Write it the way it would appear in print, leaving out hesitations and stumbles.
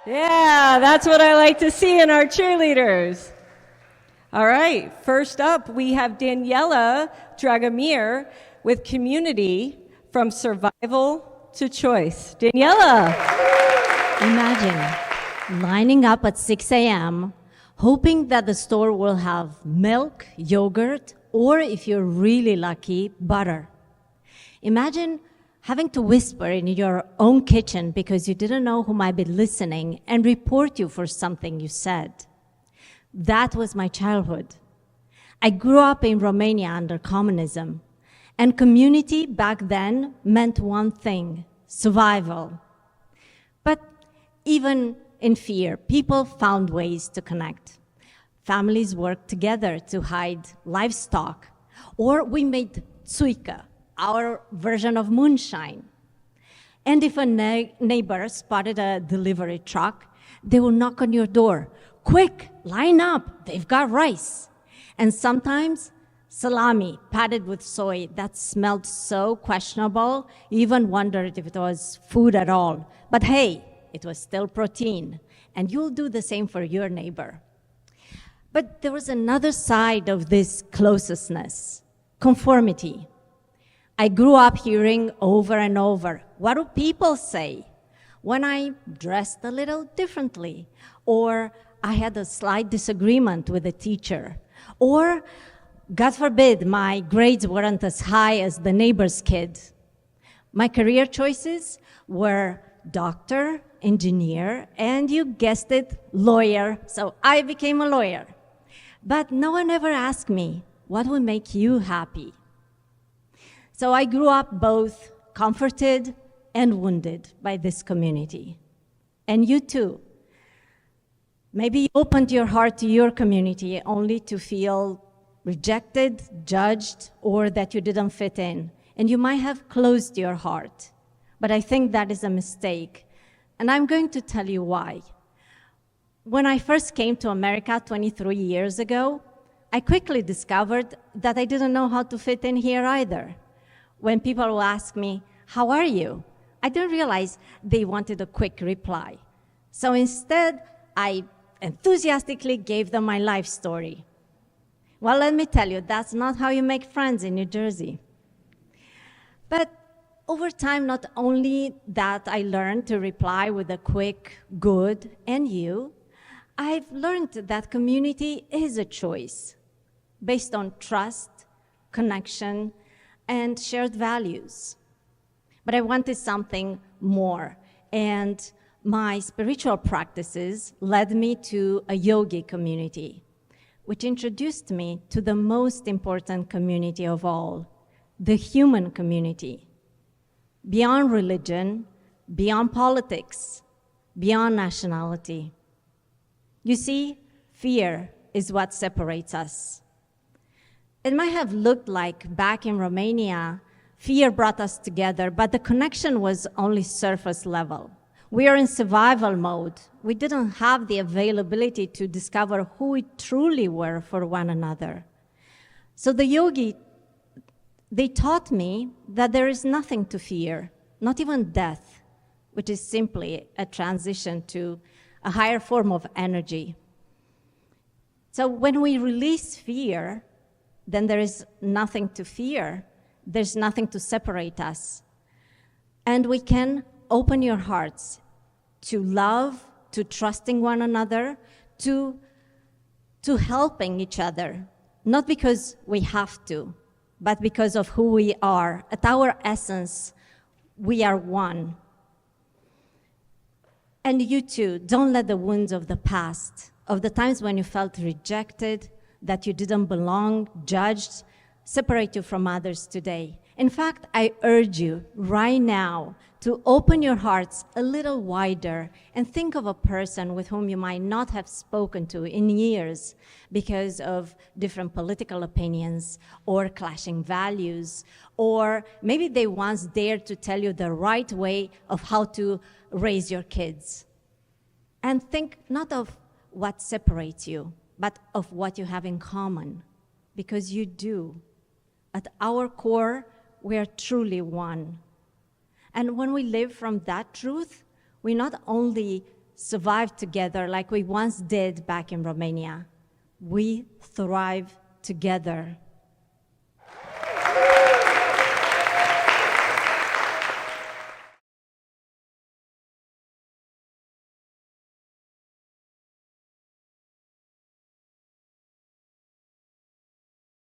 Yeah, that's what I like to see in our cheerleaders. All right, first up, we have Daniela Dragomir with Community from Survival to Choice. Daniela. Imagine lining up at 6 a.m., hoping that the store will have milk, yogurt, or if you're really lucky, butter. Imagine having to whisper in your own kitchen because you didn't know who might be listening and report you for something you said. That was my childhood. I grew up in Romania under communism, and community back then meant one thing: survival. But even in fear, people found ways to connect. Families worked together to hide livestock, or we made tsuika, our version of moonshine. And if a neighbor spotted a delivery truck, they would knock on your door. Quick, line up, they've got rice. And sometimes salami padded with soy that smelled so questionable, you even wondered if it was food at all. But hey, it was still protein, and you'll do the same for your neighbor. But there was another side of this closeness: conformity. I grew up hearing over and over, what do people say? When I dressed a little differently, or I had a slight disagreement with a teacher, or, God forbid, my grades weren't as high as the neighbor's kid. My career choices were doctor, engineer, and you guessed it, lawyer, so I became a lawyer. But no one ever asked me, what would make you happy? So I grew up both comforted and wounded by this community. And you too. Maybe you opened your heart to your community only to feel rejected, judged, or that you didn't fit in. And you might have closed your heart. But I think that is a mistake. And I'm going to tell you why. When I first came to America 23 years ago, I quickly discovered that I didn't know how to fit in here either. When people would ask me, how are you? I didn't realize they wanted a quick reply. So instead, I enthusiastically gave them my life story. Well, let me tell you, that's not how you make friends in New Jersey. But over time, not only that I learned to reply with a quick, good, and you, I've learned that community is a choice based on trust, connection, and shared values. But I wanted something more, and my spiritual practices led me to a yogi community, which introduced me to the most important community of all, the human community. Beyond religion, beyond politics, beyond nationality. You see, fear is what separates us. It might have looked like back in Romania, fear brought us together, but the connection was only surface level. We are in survival mode. We didn't have the availability to discover who we truly were for one another. So the yogi, they taught me that there is nothing to fear, not even death, which is simply a transition to a higher form of energy. So when we release fear, then there is nothing to fear. There's nothing to separate us. And we can open your hearts to love, to trusting one another, to helping each other, not because we have to, but because of who we are. At our essence, we are one. And you too, don't let the wounds of the past, of the times when you felt rejected, that you didn't belong, judged, separate you from others today. In fact, I urge you right now to open your hearts a little wider and think of a person with whom you might not have spoken to in years because of different political opinions or clashing values, or maybe they once dared to tell you the right way of how to raise your kids. And think not of what separates you, but of what you have in common, because you do. At our core, we are truly one. And when we live from that truth, we not only survive together like we once did back in Romania. We thrive together.